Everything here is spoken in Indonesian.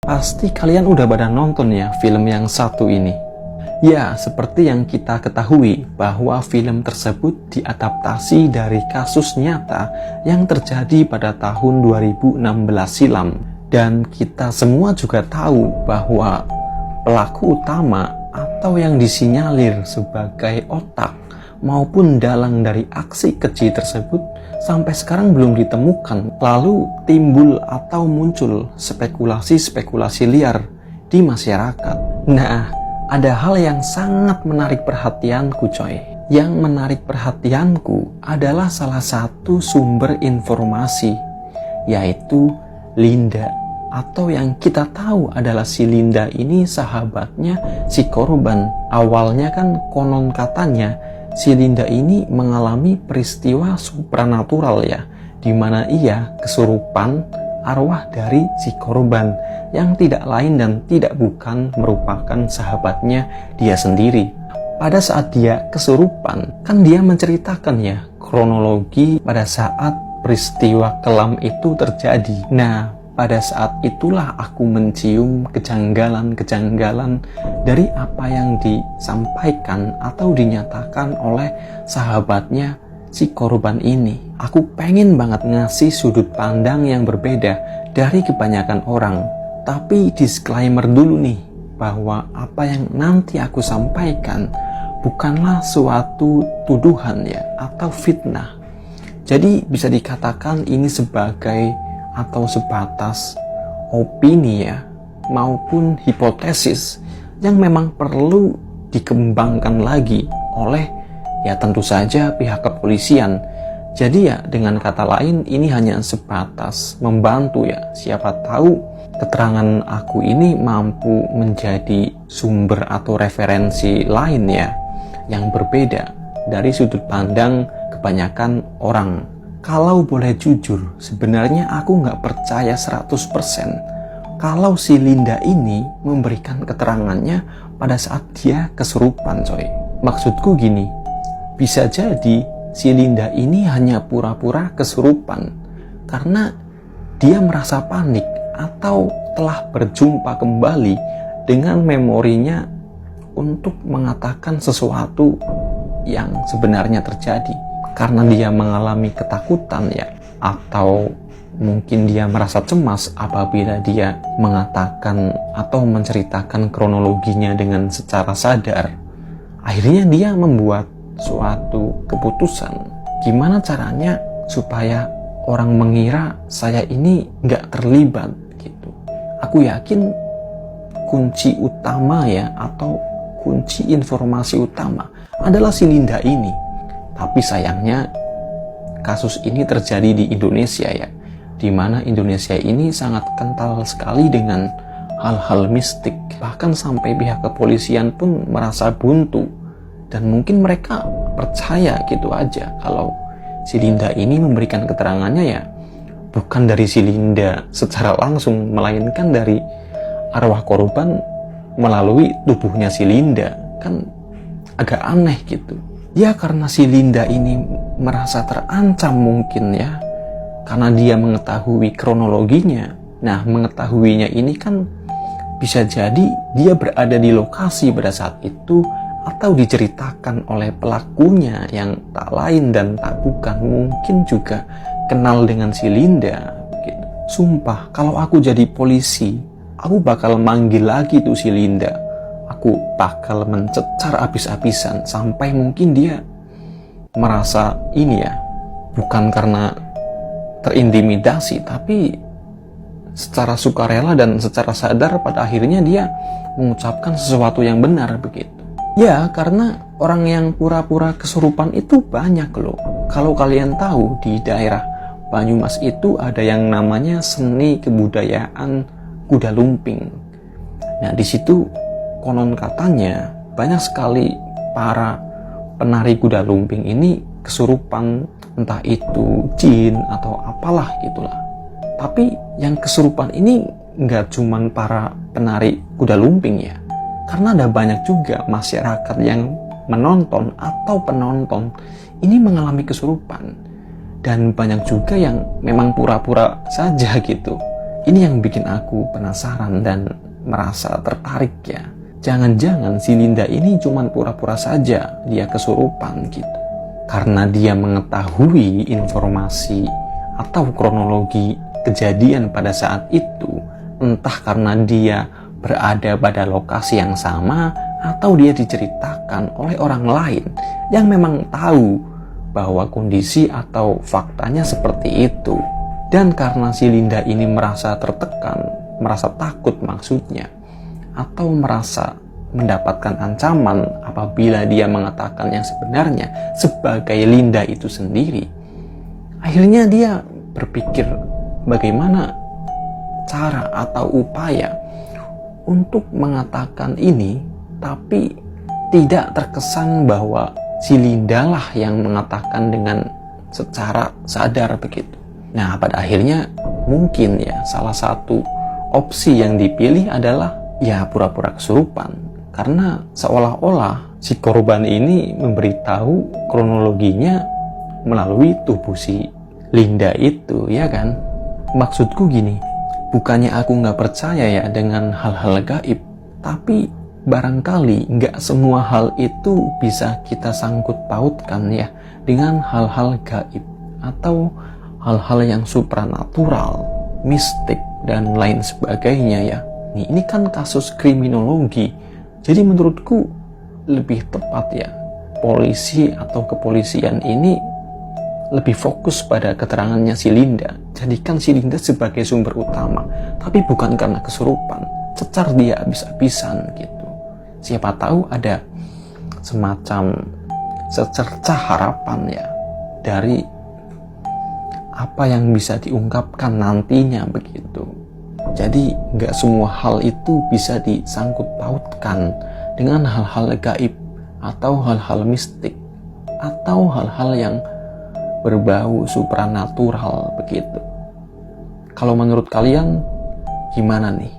Pasti kalian udah pada nonton ya film yang satu ini. Ya, seperti yang kita ketahui bahwa film tersebut diadaptasi dari kasus nyata yang terjadi pada tahun 2016 silam. Dan kita semua juga tahu bahwa pelaku utama atau yang disinyalir sebagai otak maupun dalang dari aksi keji tersebut sampai sekarang belum ditemukan. Lalu timbul atau muncul spekulasi-spekulasi liar di masyarakat. Nah, ada hal yang sangat menarik perhatianku coy. Yang menarik perhatianku adalah salah satu sumber informasi, yaitu Linda. Atau yang kita tahu adalah si Linda ini sahabatnya si korban. Awalnya kan konon katanya si Linda ini mengalami peristiwa supranatural ya, di mana ia kesurupan arwah dari si korban yang tidak lain dan tidak bukan merupakan sahabatnya dia sendiri. Pada saat dia kesurupan, kan dia menceritakan ya kronologi pada saat peristiwa kelam itu terjadi. Nah, pada saat itulah aku mencium kejanggalan-kejanggalan dari apa yang disampaikan atau dinyatakan oleh sahabatnya si korban ini. Aku pengen banget ngasih sudut pandang yang berbeda dari kebanyakan orang. Tapi disclaimer dulu nih, bahwa apa yang nanti aku sampaikan bukanlah suatu tuduhan ya, atau fitnah. Jadi bisa dikatakan ini sebagai atau sebatas opini ya, maupun hipotesis yang memang perlu dikembangkan lagi oleh ya tentu saja pihak kepolisian. Jadi ya dengan kata lain ini hanya sebatas membantu ya, siapa tahu keterangan aku ini mampu menjadi sumber atau referensi lain ya, yang berbeda dari sudut pandang kebanyakan orang. Kalau boleh jujur, sebenarnya aku nggak percaya 100% kalau si Linda ini memberikan keterangannya pada saat dia kesurupan coy. Maksudku gini, bisa jadi si Linda ini hanya pura-pura kesurupan karena dia merasa panik atau telah berjumpa kembali dengan memorinya untuk mengatakan sesuatu yang sebenarnya terjadi. Karena dia mengalami ketakutan ya, atau mungkin dia merasa cemas apabila dia mengatakan atau menceritakan kronologinya dengan secara sadar. Akhirnya dia membuat suatu keputusan, gimana caranya supaya orang mengira saya ini nggak terlibat gitu. Aku yakin kunci utama ya, atau kunci informasi utama adalah si Linda ini. Tapi sayangnya kasus ini terjadi di Indonesia ya, di mana Indonesia ini sangat kental sekali dengan hal-hal mistik. Bahkan sampai pihak kepolisian pun merasa buntu. Dan mungkin mereka percaya gitu aja kalau si Linda ini memberikan keterangannya ya bukan dari si Linda secara langsung, melainkan dari arwah korban melalui tubuhnya si Linda. Kan agak aneh gitu. Ya karena si Linda ini merasa terancam mungkin ya, karena dia mengetahui kronologinya. Nah mengetahuinya ini kan bisa jadi dia berada di lokasi pada saat itu, atau diceritakan oleh pelakunya yang tak lain dan tak bukan mungkin juga kenal dengan si Linda gitu. Sumpah kalau aku jadi polisi, aku bakal manggil lagi tuh si Linda. Aku bakal mencecar habis-habisan sampai mungkin dia merasa ini ya, bukan karena terintimidasi, tapi secara sukarela dan secara sadar pada akhirnya dia mengucapkan sesuatu yang benar begitu. Ya karena orang yang pura-pura kesurupan itu banyak loh. Kalau kalian tahu di daerah Banyumas itu ada yang namanya seni kebudayaan kuda lumping. Nah di situ konon katanya banyak sekali para penari kuda lumping ini kesurupan, entah itu jin atau apalah gitulah. Tapi yang kesurupan ini nggak cuman para penari kuda lumping ya, karena ada banyak juga masyarakat yang menonton atau penonton ini mengalami kesurupan. Dan banyak juga yang memang pura-pura saja gitu. Ini yang bikin aku penasaran dan merasa tertarik ya. Jangan-jangan si Linda ini cuma pura-pura saja dia kesurupan gitu. Karena dia mengetahui informasi atau kronologi kejadian pada saat itu, entah karena dia berada pada lokasi yang sama atau dia diceritakan oleh orang lain yang memang tahu bahwa kondisi atau faktanya seperti itu. Dan karena si Linda ini merasa tertekan, merasa takut maksudnya, atau merasa mendapatkan ancaman apabila dia mengatakan yang sebenarnya sebagai Linda itu sendiri, akhirnya dia berpikir bagaimana cara atau upaya untuk mengatakan ini tapi tidak terkesan bahwa si Linda lah yang mengatakan dengan secara sadar begitu. Nah, pada akhirnya mungkin ya salah satu opsi yang dipilih adalah ya pura-pura kesurupan, karena seolah-olah si korban ini memberitahu kronologinya melalui tubuh si Linda itu, ya kan? Maksudku gini, bukannya aku nggak percaya ya dengan hal-hal gaib, tapi barangkali nggak semua hal itu bisa kita sangkut pautkan ya dengan hal-hal gaib atau hal-hal yang supranatural, mistik, dan lain sebagainya ya. Ini kan kasus kriminologi, jadi menurutku lebih tepat ya polisi atau kepolisian ini lebih fokus pada keterangannya si Linda. Jadikan si Linda sebagai sumber utama, tapi bukan karena kesurupan, cecar dia habis-habisan gitu. Siapa tahu ada semacam secercah harapan ya dari apa yang bisa diungkapkan nantinya begitu. Jadi nggak semua hal itu bisa disangkut pautkan dengan hal-hal gaib atau hal-hal mistik atau hal-hal yang berbau supranatural begitu. Kalau menurut kalian gimana nih?